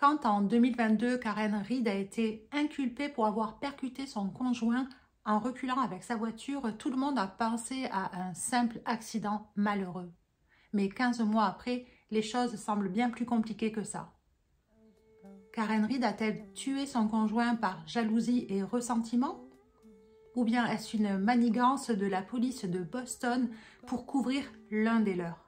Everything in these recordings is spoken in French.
Quand en 2022, Karen Reed a été inculpée pour avoir percuté son conjoint en reculant avec sa voiture, tout le monde a pensé à un simple accident malheureux. Mais 15 mois après, les choses semblent bien plus compliquées que ça. Karen Reed a-t-elle tué son conjoint par jalousie et ressentiment? Ou bien est-ce une manigance de la police de Boston pour couvrir l'un des leurs?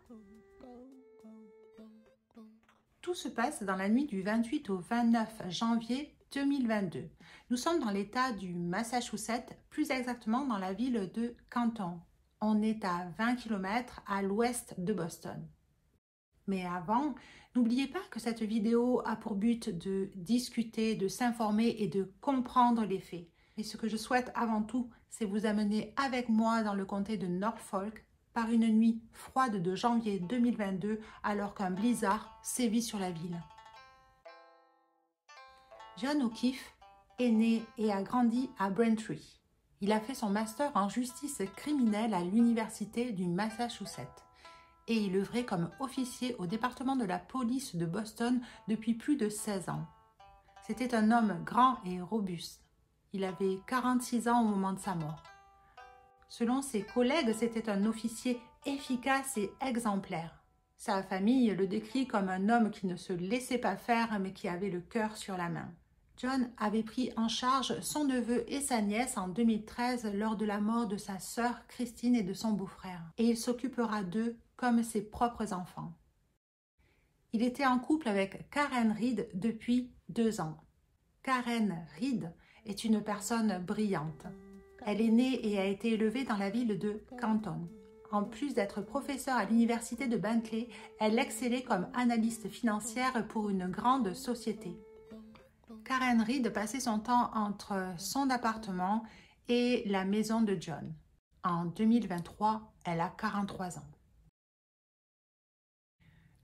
Tout se passe dans la nuit du 28 au 29 janvier 2022. Nous sommes dans l'État du Massachusetts, plus exactement dans la ville de Canton. On est à 20 km à l'ouest de Boston. Mais avant, n'oubliez pas que cette vidéo a pour but de discuter, de s'informer et de comprendre les faits. Et ce que je souhaite avant tout, c'est vous amener avec moi dans le comté de Norfolk par une nuit froide de janvier 2022 alors qu'un blizzard sévit sur la ville. John O'Keefe est né et a grandi à Braintree. Il a fait son master en justice criminelle à l'université du Massachusetts et il œuvrait comme officier au département de la police de Boston depuis plus de 16 ans. C'était un homme grand et robuste. Il avait 46 ans au moment de sa mort. Selon ses collègues, c'était un officier efficace et exemplaire. Sa famille le décrit comme un homme qui ne se laissait pas faire mais qui avait le cœur sur la main. John avait pris en charge son neveu et sa nièce en 2013 lors de la mort de sa sœur Christine et de son beau-frère. Et il s'occupera d'eux comme ses propres enfants. Il était en couple avec Karen Reed depuis 2 ans. Karen Reed est une personne brillante. Elle est née et a été élevée dans la ville de Canton. En plus d'être professeure à l'université de Bentley, elle excellait comme analyste financière pour une grande société. Karen Reed passait son temps entre son appartement et la maison de John. En 2023, elle a 43 ans.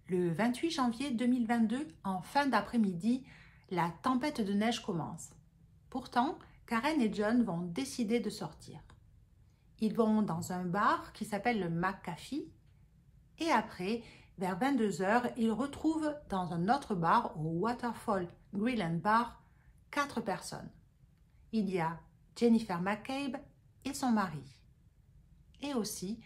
Le 28 janvier 2022, en fin d'après-midi, la tempête de neige commence. Pourtant, Karen et John vont décider de sortir. Ils vont dans un bar qui s'appelle le McAfee et après, vers 22 heures, ils retrouvent dans un autre bar au Waterfall Grill and Bar 4 personnes. Il y a Jennifer McCabe et son mari. Et aussi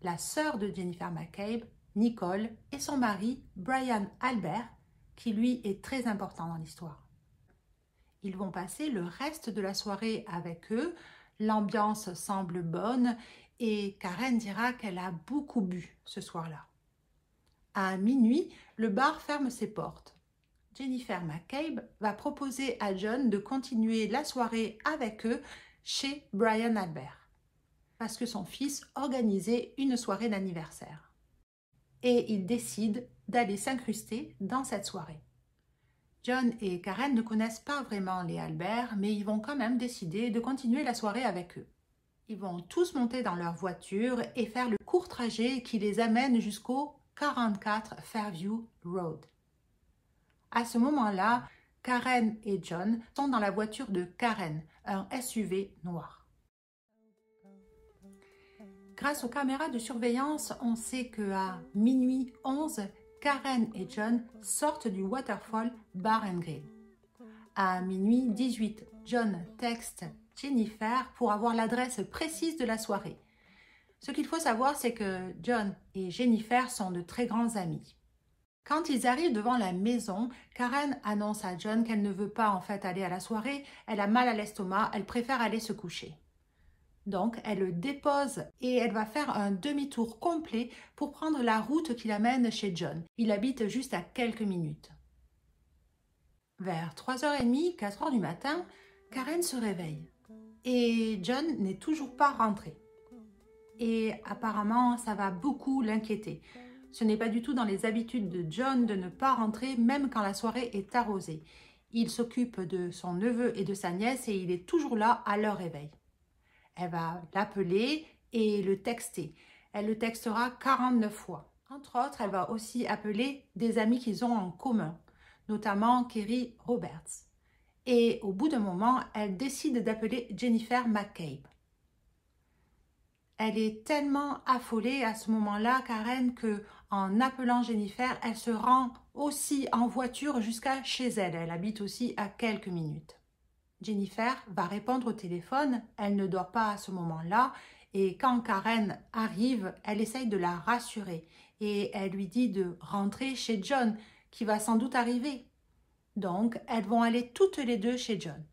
la sœur de Jennifer McCabe, Nicole, et son mari, Brian Albert, qui lui est très important dans l'histoire. Ils vont passer le reste de la soirée avec eux. L'ambiance semble bonne et Karen dira qu'elle a beaucoup bu ce soir-là. À minuit, le bar ferme ses portes. Jennifer McCabe va proposer à John de continuer la soirée avec eux chez Brian Albert parce que son fils organisait une soirée d'anniversaire. Et il décide d'aller s'incruster dans cette soirée. John et Karen ne connaissent pas vraiment les Albert, mais ils vont quand même décider de continuer la soirée avec eux. Ils vont tous monter dans leur voiture et faire le court trajet qui les amène jusqu'au 44 Fairview Road. À ce moment-là, Karen et John sont dans la voiture de Karen, un SUV noir. Grâce aux caméras de surveillance, on sait qu'à minuit 11, Karen et John sortent du Waterfall Bar and Grill. À minuit 18, John texte Jennifer pour avoir l'adresse précise de la soirée. Ce qu'il faut savoir, c'est que John et Jennifer sont de très grands amis. Quand ils arrivent devant la maison, Karen annonce à John qu'elle ne veut pas en fait aller à la soirée, elle a mal à l'estomac, elle préfère aller se coucher. Donc, elle le dépose et elle va faire un demi-tour complet pour prendre la route qui l'amène chez John. Il habite juste à quelques minutes. Vers 3h30, 4h du matin, Karen se réveille et John n'est toujours pas rentré. Et apparemment, ça va beaucoup l'inquiéter. Ce n'est pas du tout dans les habitudes de John de ne pas rentrer même quand la soirée est arrosée. Il s'occupe de son neveu et de sa nièce et il est toujours là à leur réveil. Elle va l'appeler et le texter. Elle le textera 49 fois. Entre autres, elle va aussi appeler des amis qu'ils ont en commun, notamment Kerry Roberts. Et au bout d'un moment, elle décide d'appeler Jennifer McCabe. Elle est tellement affolée à ce moment-là, Karen, que en appelant Jennifer, elle se rend aussi en voiture jusqu'à chez elle. Elle habite aussi à quelques minutes. Jennifer va répondre au téléphone, elle ne dort pas à ce moment-là et quand Karen arrive, elle essaye de la rassurer et elle lui dit de rentrer chez John qui va sans doute arriver. Donc, elles vont aller toutes les deux chez John.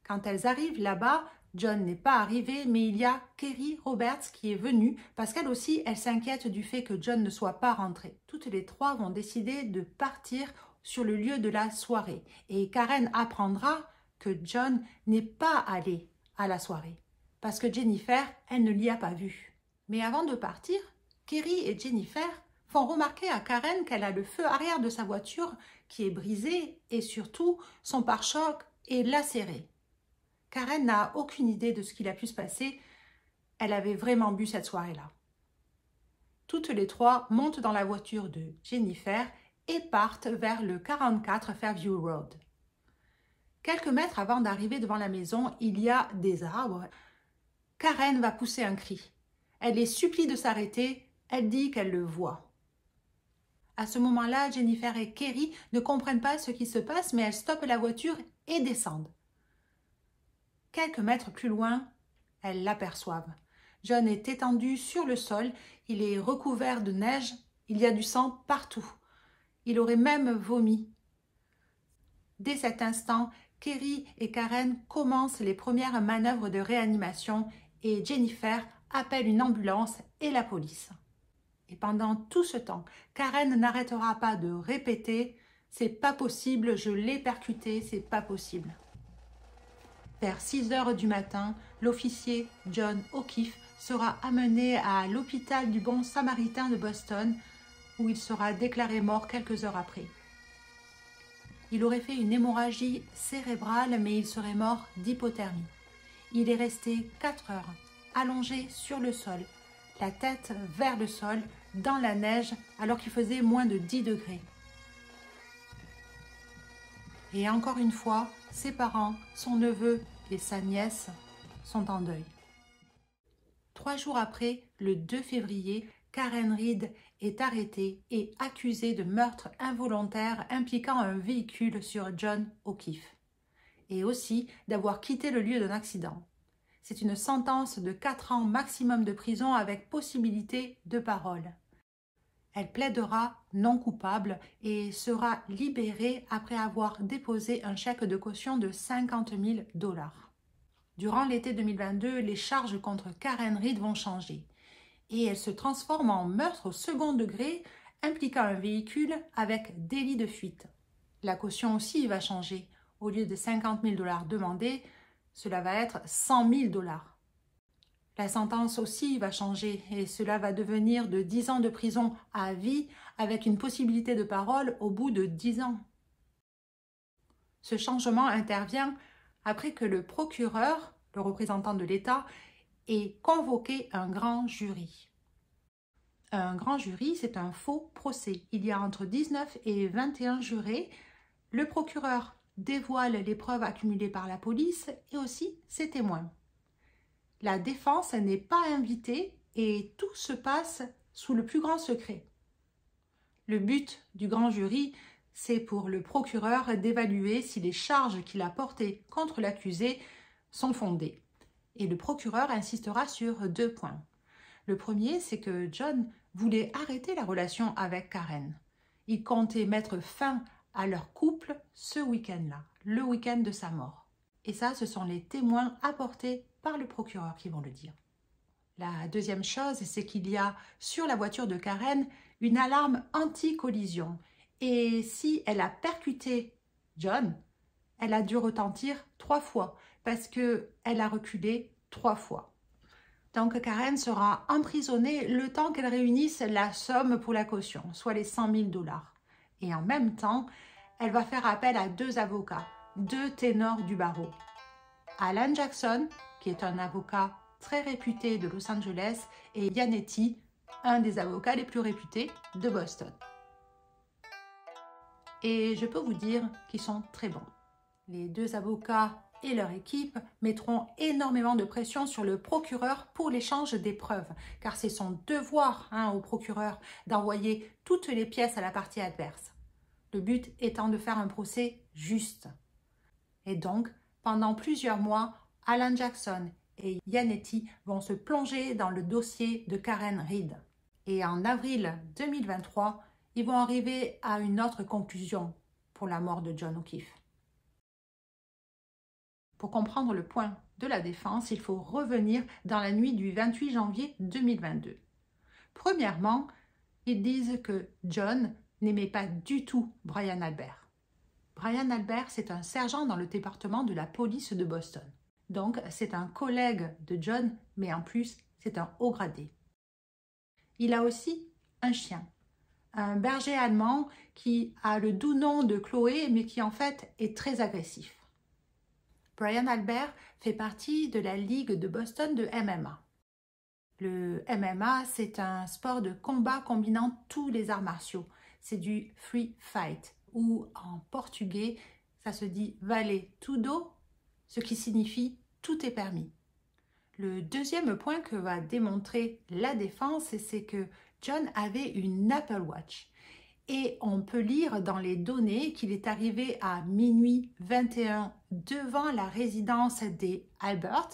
Quand elles arrivent là-bas, John n'est pas arrivé, mais il y a Kerry Roberts qui est venue parce qu'elle aussi, elle s'inquiète du fait que John ne soit pas rentré. Toutes les trois vont décider de partir sur le lieu de la soirée et Karen apprendra que John n'est pas allé à la soirée parce que Jennifer, elle ne l'y a pas vu. Mais avant de partir, Kerry et Jennifer font remarquer à Karen qu'elle a le feu arrière de sa voiture qui est brisé et surtout son pare-choc est lacéré. Karen n'a aucune idée de ce qu'il a pu se passer. Elle avait vraiment bu cette soirée-là. Toutes les trois montent dans la voiture de Jennifer et partent vers le 44 Fairview Road. Quelques mètres avant d'arriver devant la maison, il y a des arbres. Karen va pousser un cri. Elle les supplie de s'arrêter. Elle dit qu'elle le voit. À ce moment-là, Jennifer et Kerry ne comprennent pas ce qui se passe, mais elles stoppent la voiture et descendent. Quelques mètres plus loin, elles l'aperçoivent. John est étendu sur le sol, il est recouvert de neige, il y a du sang partout. Il aurait même vomi. Dès cet instant, Kerry et Karen commencent les premières manœuvres de réanimation et Jennifer appelle une ambulance et la police. Et pendant tout ce temps, Karen n'arrêtera pas de répéter « C'est pas possible, je l'ai percuté, c'est pas possible ». Vers 6 heures du matin, l'officier John O'Keefe sera amené à l'hôpital du Bon Samaritain de Boston, où il sera déclaré mort quelques heures après. Il aurait fait une hémorragie cérébrale, mais il serait mort d'hypothermie. Il est resté 4 heures, allongé sur le sol, la tête vers le sol, dans la neige, alors qu'il faisait moins de 10 degrés. Et encore une fois, ses parents, son neveu et sa nièce sont en deuil. 3 jours après, le 2 février, Karen Read est arrêtée et accusée de meurtre involontaire impliquant un véhicule sur John O'Keefe et aussi d'avoir quitté le lieu d'un accident. C'est une sentence de 4 ans maximum de prison avec possibilité de parole. Elle plaidera non coupable et sera libérée après avoir déposé un chèque de caution de 50 000 $. Durant l'été 2022, les charges contre Karen Read vont changer et elle se transforme en meurtre au second degré impliquant un véhicule avec délit de fuite. La caution aussi va changer. Au lieu de 50 000 $ demandés, cela va être 100 000 $. La sentence aussi va changer et cela va devenir de 10 ans de prison à vie avec une possibilité de parole au bout de 10 ans. Ce changement intervient après que le procureur, le représentant de l'État, ait convoqué un grand jury. Un grand jury, c'est un faux procès. Il y a entre 19 et 21 jurés. Le procureur dévoile les preuves accumulées par la police et aussi ses témoins. La défense n'est pas invitée et tout se passe sous le plus grand secret. Le but du grand jury, c'est pour le procureur d'évaluer si les charges qu'il a portées contre l'accusé sont fondées. Et le procureur insistera sur 2 points. Le premier, c'est que John voulait arrêter la relation avec Karen. Il comptait mettre fin à leur couple ce week-end-là, le week-end de sa mort. Et ça, ce sont les témoins apportés par le procureur qui vont le dire. La deuxième chose, c'est qu'il y a sur la voiture de Karen une alarme anti-collision. Et si elle a percuté John, elle a dû retentir 3 fois parce qu'elle a reculé 3 fois. Donc Karen sera emprisonnée le temps qu'elle réunisse la somme pour la caution, soit les 100 000 $. Et en même temps, elle va faire appel à 2 avocats, 2 ténors du barreau. Alan Jackson, qui est un avocat très réputé de Los Angeles, et Yannetti, un des avocats les plus réputés de Boston. Et je peux vous dire qu'ils sont très bons. Les 2 avocats et leur équipe mettront énormément de pression sur le procureur pour l'échange des preuves, car c'est son devoir au procureur d'envoyer toutes les pièces à la partie adverse. Le but étant de faire un procès juste. Et donc, pendant plusieurs mois, Alan Jackson et Yannetti vont se plonger dans le dossier de Karen Read. Et en avril 2023, ils vont arriver à une autre conclusion pour la mort de John O'Keefe. Pour comprendre le point de la défense, il faut revenir dans la nuit du 28 janvier 2022. Premièrement, ils disent que John n'aimait pas du tout Brian Albert. Brian Albert, c'est un sergent dans le département de la police de Boston. Donc, c'est un collègue de John, mais en plus, c'est un haut gradé. Il a aussi un chien, un berger allemand qui a le doux nom de Chloé, mais qui en fait est très agressif. Brian Albert fait partie de la Ligue de Boston de MMA. Le MMA, c'est un sport de combat combinant tous les arts martiaux. C'est du free fight, ou en portugais, ça se dit vale tudo, ce qui signifie tout est permis. Le deuxième point que va démontrer la défense, c'est que John avait une Apple Watch. Et on peut lire dans les données qu'il est arrivé à minuit 21 devant la résidence des Albert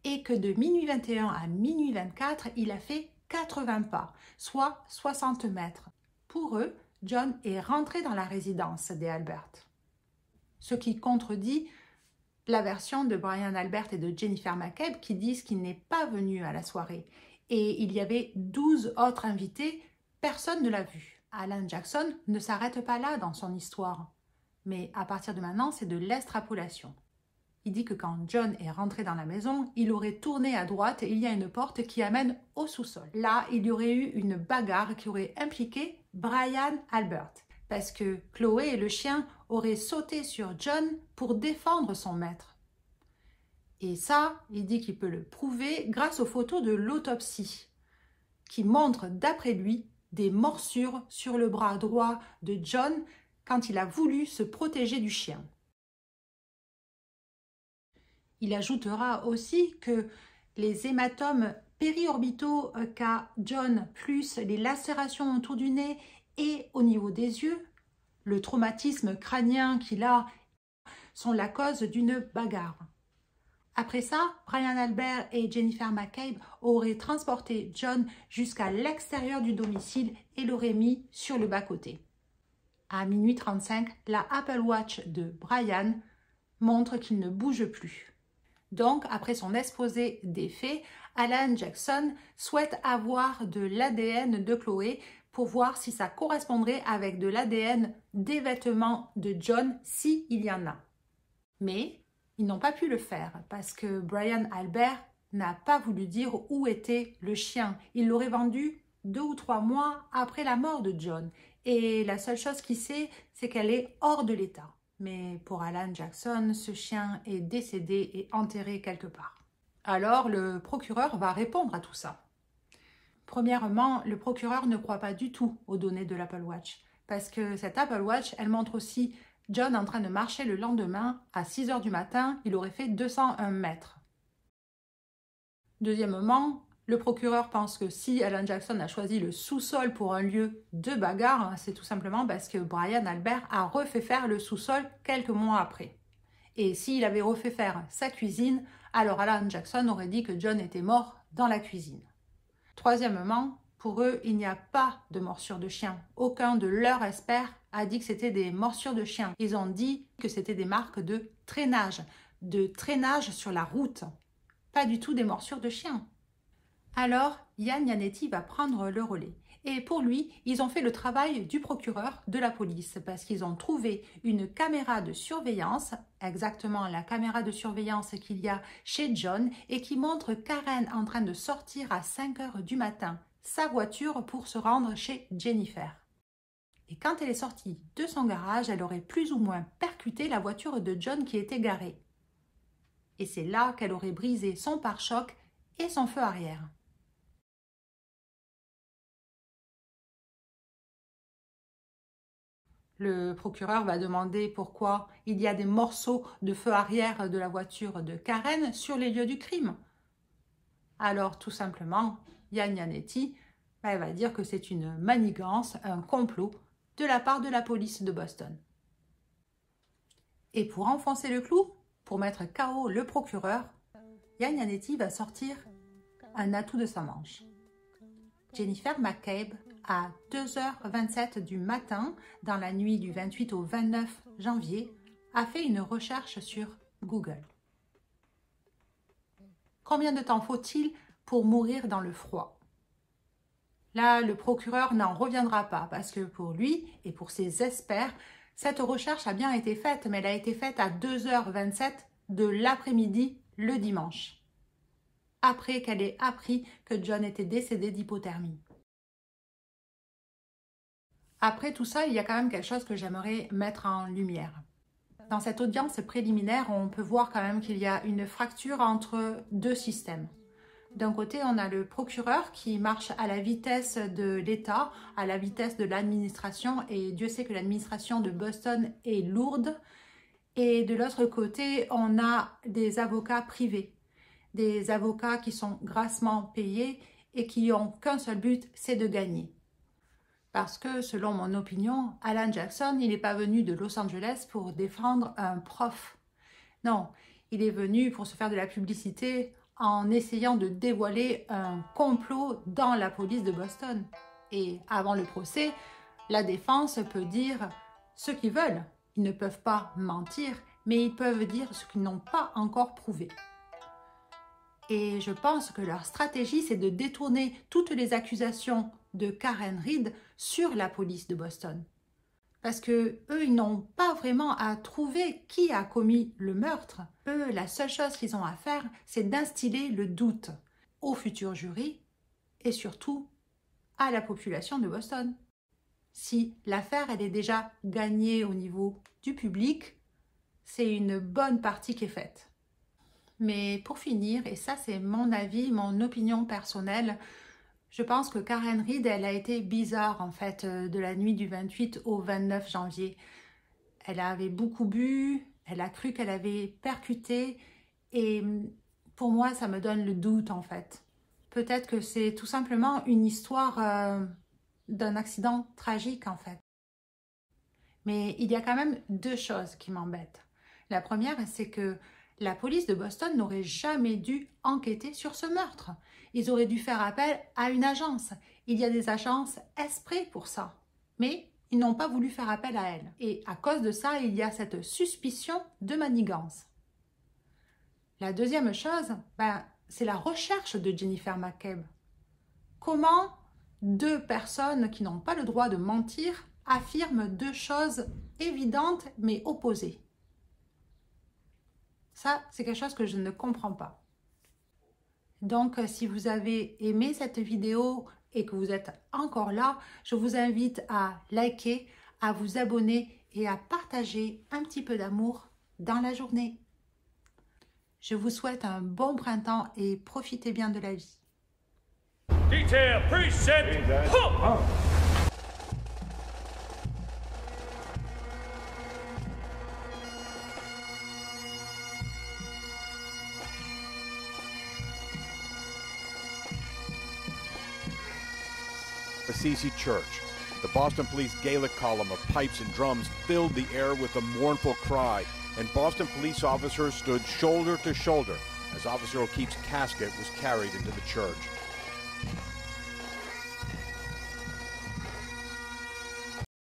et que de minuit 21 à minuit 24, il a fait 80 pas, soit 60 mètres. Pour eux, John est rentré dans la résidence des Albert. Ce qui contredit la version de Brian Albert et de Jennifer McCabe qui disent qu'il n'est pas venu à la soirée. Et il y avait 12 autres invités, personne ne l'a vu. Alan Jackson ne s'arrête pas là dans son histoire. Mais à partir de maintenant, c'est de l'extrapolation. Il dit que quand John est rentré dans la maison, il aurait tourné à droite et il y a une porte qui amène au sous-sol. Là, il y aurait eu une bagarre qui aurait impliqué Brian Albert. Parce que Chloé et le chien auraient sauté sur John pour défendre son maître. Et ça, il dit qu'il peut le prouver grâce aux photos de l'autopsie, qui montrent, d'après lui, des morsures sur le bras droit de John quand il a voulu se protéger du chien. Il ajoutera aussi que les hématomes périorbitaux qu'a John, plus les lacérations autour du nez et au niveau des yeux, le traumatisme crânien qu'il a, sont la cause d'une bagarre. Après ça, Brian Albert et Jennifer McCabe auraient transporté John jusqu'à l'extérieur du domicile et l'auraient mis sur le bas-côté. À minuit 35, la Apple Watch de Brian montre qu'il ne bouge plus. Donc, après son exposé des faits, Alan Jackson souhaite avoir de l'ADN de Chloé pour voir si ça correspondrait avec de l'ADN des vêtements de John, s'il y en a. Mais ils n'ont pas pu le faire parce que Brian Albert n'a pas voulu dire où était le chien. Il l'aurait vendu 2 ou 3 mois après la mort de John. Et la seule chose qu'il sait, c'est qu'elle est hors de l'état. Mais pour Alan Jackson, ce chien est décédé et enterré quelque part. Alors le procureur va répondre à tout ça. Premièrement, le procureur ne croit pas du tout aux données de l'Apple Watch. Parce que cette Apple Watch, elle montre aussi John en train de marcher le lendemain, à 6 h du matin, il aurait fait 201 mètres. Deuxièmement, le procureur pense que si Alan Jackson a choisi le sous-sol pour un lieu de bagarre, c'est tout simplement parce que Brian Albert a refait faire le sous-sol quelques mois après. Et s'il avait refait faire sa cuisine, alors Alan Jackson aurait dit que John était mort dans la cuisine. Troisièmement, pour eux, il n'y a pas de morsure de chien. Aucun de leurs experts a dit que c'était des morsures de chien. Ils ont dit que c'était des marques de traînage sur la route. Pas du tout des morsures de chien. Alors, Yannetti va prendre le relais. Et pour lui, ils ont fait le travail du procureur de la police parce qu'ils ont trouvé une caméra de surveillance, exactement la caméra de surveillance qu'il y a chez John et qui montre Karen en train de sortir à 5 h du matin sa voiture pour se rendre chez Jennifer. Et quand elle est sortie de son garage, elle aurait plus ou moins percuté la voiture de John qui était garée. Et c'est là qu'elle aurait brisé son pare-choc et son feu arrière. Le procureur va demander pourquoi il y a des morceaux de feu arrière de la voiture de Karen sur les lieux du crime. Alors, tout simplement, Yann Yannetti va dire que c'est une manigance, un complot de la part de la police de Boston. Et pour enfoncer le clou, pour mettre KO le procureur, Yann Yannetti va sortir un atout de sa manche. Jennifer McCabe, à 2h27 du matin, dans la nuit du 28 au 29 janvier, a fait une recherche sur Google. Combien de temps faut-il pour mourir dans le froid? Là, le procureur n'en reviendra pas parce que pour lui et pour ses experts, cette recherche a bien été faite, mais elle a été faite à 2h27 de l'après-midi le dimanche, après qu'elle ait appris que John était décédé d'hypothermie. Après tout ça, il y a quand même quelque chose que j'aimerais mettre en lumière. Dans cette audience préliminaire, on peut voir quand même qu'il y a une fracture entre deux systèmes. D'un côté, on a le procureur qui marche à la vitesse de l'État, à la vitesse de l'administration, et Dieu sait que l'administration de Boston est lourde. Et de l'autre côté, on a des avocats privés, des avocats qui sont grassement payés et qui n'ont qu'un seul but, c'est de gagner. Parce que, selon mon opinion, Alan Jackson, il n'est pas venu de Los Angeles pour défendre un prof. Non, il est venu pour se faire de la publicité en essayant de dévoiler un complot dans la police de Boston. Et avant le procès, la défense peut dire ce qu'ils veulent. Ils ne peuvent pas mentir, mais ils peuvent dire ce qu'ils n'ont pas encore prouvé. Et je pense que leur stratégie, c'est de détourner toutes les accusations de Karen Read sur la police de Boston. Parce que eux, ils n'ont pas vraiment à trouver qui a commis le meurtre. Eux, la seule chose qu'ils ont à faire, c'est d'instiller le doute au futur jury et surtout à la population de Boston. Si l'affaire, elle est déjà gagnée au niveau du public, c'est une bonne partie qui est faite. Mais pour finir, et ça c'est mon avis, mon opinion personnelle, je pense que Karen Read, elle a été bizarre en fait de la nuit du 28 au 29 janvier. Elle avait beaucoup bu, elle a cru qu'elle avait percuté et pour moi ça me donne le doute en fait. Peut-être que c'est tout simplement une histoire d'un accident tragique en fait. Mais il y a quand même deux choses qui m'embêtent. La première, c'est que la police de Boston n'aurait jamais dû enquêter sur ce meurtre. Ils auraient dû faire appel à une agence. Il y a des agences exprès pour ça. Mais ils n'ont pas voulu faire appel à elle. Et à cause de ça, il y a cette suspicion de manigance. La deuxième chose, c'est la recherche de Jennifer McCabe. Comment deux personnes qui n'ont pas le droit de mentir affirment deux choses évidentes mais opposées? Ça, c'est quelque chose que je ne comprends pas. Donc, si vous avez aimé cette vidéo et que vous êtes encore là, je vous invite à liker, à vous abonner et à partager un petit peu d'amour dans la journée. Je vous souhaite un bon printemps et profitez bien de la vie. Detail, preset, Assisi Church. The Boston Police Gaelic column of pipes and drums filled the air with a mournful cry, and Boston police officers stood shoulder to shoulder as Officer O'Keefe's casket was carried into the church.